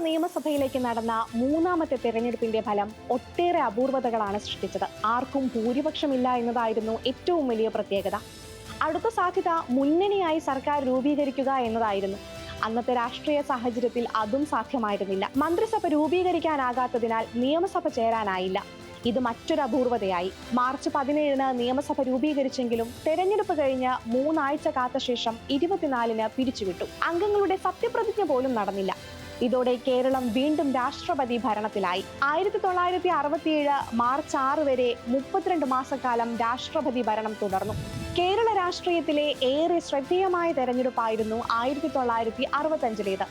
നിയമസഭയിലേക്ക് നടന്ന മൂന്നാമത്തെ തെരഞ്ഞെടുപ്പിന്റെ ഫലം ഒട്ടേറെ അപൂർവതകളാണ് സൃഷ്ടിച്ചത്. ആർക്കും ഭൂരിപക്ഷമില്ല എന്നതായിരുന്നു ഏറ്റവും വലിയ പ്രത്യേകത. അടുത്ത സാധ്യത മുന്നണിയായി സർക്കാർ രൂപീകരിക്കുക എന്നതായിരുന്നു. അന്നത്തെ രാഷ്ട്രീയ സാഹചര്യത്തിൽ അതും സാധ്യമായിരുന്നില്ല. മന്ത്രിസഭ രൂപീകരിക്കാനാകാത്തതിനാൽ നിയമസഭ ചേരാനായില്ല. ഇത് മറ്റൊരു അപൂർവതയായി. മാർച്ച് 17 നിയമസഭ രൂപീകരിച്ചെങ്കിലും തെരഞ്ഞെടുപ്പ് കഴിഞ്ഞ് 3 ആഴ്ച കാത്ത ശേഷം 24 പിരിച്ചുവിട്ടു. അംഗങ്ങളുടെ സത്യപ്രതിജ്ഞ പോലും നടന്നില്ല. ഇതോടെ കേരളം വീണ്ടും രാഷ്ട്രപതി ഭരണത്തിലായി. 1967 മാർച്ച് 6 വരെ 32 മാസക്കാലം രാഷ്ട്രപതി ഭരണം തുടർന്നു. കേരള രാഷ്ട്രീയത്തിലെ ഏറെ ശ്രദ്ധേയമായ തെരഞ്ഞെടുപ്പായിരുന്നു 1965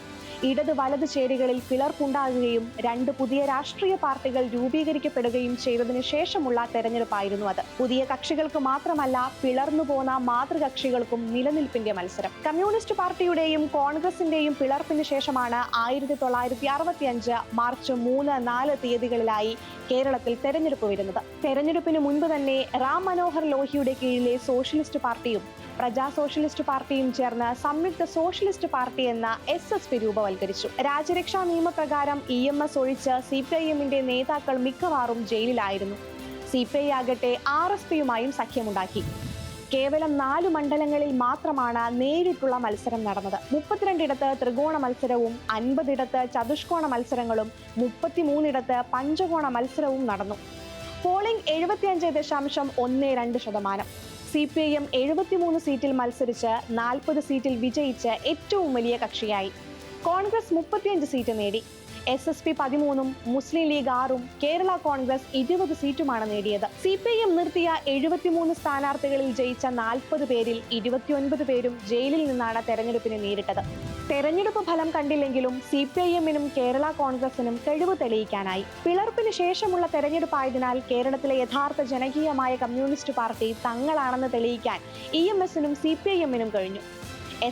ഇടത് വലത് ചേരികളിൽ പിളർപ്പുണ്ടാകുകയും 2 പുതിയ രാഷ്ട്രീയ പാർട്ടികൾ രൂപീകരിക്കപ്പെടുകയും ചെയ്തതിനു ശേഷമുള്ള തെരഞ്ഞെടുപ്പായിരുന്നു അത്. പുതിയ കക്ഷികൾക്ക് മാത്രമല്ല, പിളർന്നു പോന്ന മാതൃകക്ഷികൾക്കും നിലനിൽപ്പിന്റെ മത്സരം. കമ്മ്യൂണിസ്റ്റ് പാർട്ടിയുടെയും കോൺഗ്രസിന്റെയും പിളർപ്പിന് ശേഷമാണ് 1965 മാർച്ച് 3, 4 തീയതികളിലായി കേരളത്തിൽ തെരഞ്ഞെടുപ്പ് വരുന്നത്. തെരഞ്ഞെടുപ്പിന് മുൻപ് തന്നെ റാം മനോഹർ ലോഹിയുടെ കീഴിലെ സോഷ്യലിസ്റ്റ് പാർട്ടിയും പ്രജാ സോഷ്യലിസ്റ്റ് പാർട്ടിയും ചേർന്ന് സംയുക്ത സോഷ്യലിസ്റ്റ് പാർട്ടി എന്ന SSP രൂപവൽക്കരിച്ചു. രാജ്യരക്ഷാ നിയമപ്രകാരം EMS ഒഴിച്ച് CPIM-ന്റെ നേതാക്കൾ മിക്കവാറും ജയിലിലായിരുന്നു. CPI ആകട്ടെ RSPയുമായും സഖ്യമുണ്ടാക്കി. കേവലം 4 മണ്ഡലങ്ങളിൽ മാത്രമാണ് നേരിട്ടുള്ള മത്സരം നടന്നത്. 32 ത്രികോണ മത്സരവും 50 ചതുഷ്കോണ മത്സരങ്ങളും 33 പഞ്ചകോണ മത്സരവും നടന്നു. പോളിംഗ് 75.12%. CPIM 73 സീറ്റിൽ മത്സരിച്ച് 40 സീറ്റിൽ വിജയിച്ച് ഏറ്റവും വലിയ കക്ഷിയായി. കോൺഗ്രസ് 35 സീറ്റ് നേടി. SSP 13ഉം മുസ്ലിം ലീഗ് 6ഉം കേരള കോൺഗ്രസ് 20 സീറ്റുമാണ് നേടിയത്. CPIM നിർത്തിയ 73 സ്ഥാനാർത്ഥികളിൽ ജയിച്ച 40 പേരിൽ 29 പേരും ജയിലിൽ നിന്നാണ് തെരഞ്ഞെടുപ്പിനെ നേരിട്ടത്. തെരഞ്ഞെടുപ്പ് ഫലം കണ്ടില്ലെങ്കിലും CPIM-നും കേരള കോൺഗ്രസിനും കഴിവ് തെളിയിക്കാനായി. പിളർപ്പിന് ശേഷമുള്ള തെരഞ്ഞെടുപ്പായതിനാൽ കേരളത്തിലെ യഥാർത്ഥ ജനകീയമായ കമ്മ്യൂണിസ്റ്റ് പാർട്ടി തങ്ങളാണെന്ന് തെളിയിക്കാൻ EMS-നും CPIM-നും കഴിഞ്ഞു.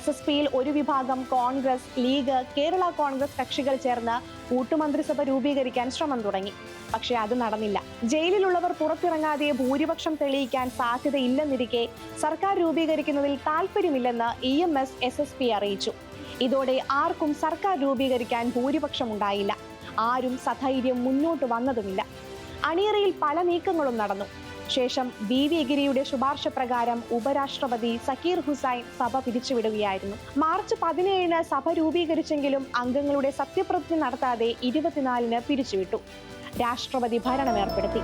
SSP-യിൽ ഒരു വിഭാഗം കോൺഗ്രസ്, ലീഗ്, കേരള കോൺഗ്രസ് കക്ഷികൾ ചേർന്ന് കൂട്ടുമന്ത്രിസഭ രൂപീകരിക്കാൻ ശ്രമം തുടങ്ങി. പക്ഷേ അത് നടന്നില്ല. ജയിലിലുള്ളവർ പുറത്തിറങ്ങാതെ ഭൂരിപക്ഷം തെളിയിക്കാൻ സാധ്യതയില്ലെന്നിരിക്കെ സർക്കാർ രൂപീകരിക്കുന്നതിൽ താല്പര്യമില്ലെന്ന് EMS SSP അറിയിച്ചു. ഇതോടെ ആർക്കും സർക്കാർ രൂപീകരിക്കാൻ ഭൂരിപക്ഷമുണ്ടായില്ല. ആരും സധൈര്യം മുന്നോട്ട് വന്നതുമില്ല. അണിയറയിൽ പല നീക്കങ്ങളും നടന്നു. ശേഷം BV ഗിരിയുടെ ശുപാർശ പ്രകാരം ഉപരാഷ്ട്രപതി സക്കീർ ഹുസൈൻ സഭ പിരിച്ചുവിടുകയായിരുന്നു. മാർച്ച് 17 സഭ രൂപീകരിച്ചെങ്കിലും അംഗങ്ങളുടെ സത്യപ്രതിജ്ഞ നടത്താതെ 24 പിരിച്ചുവിട്ടു. രാഷ്ട്രപതി ഭരണം ഏർപ്പെടുത്തി.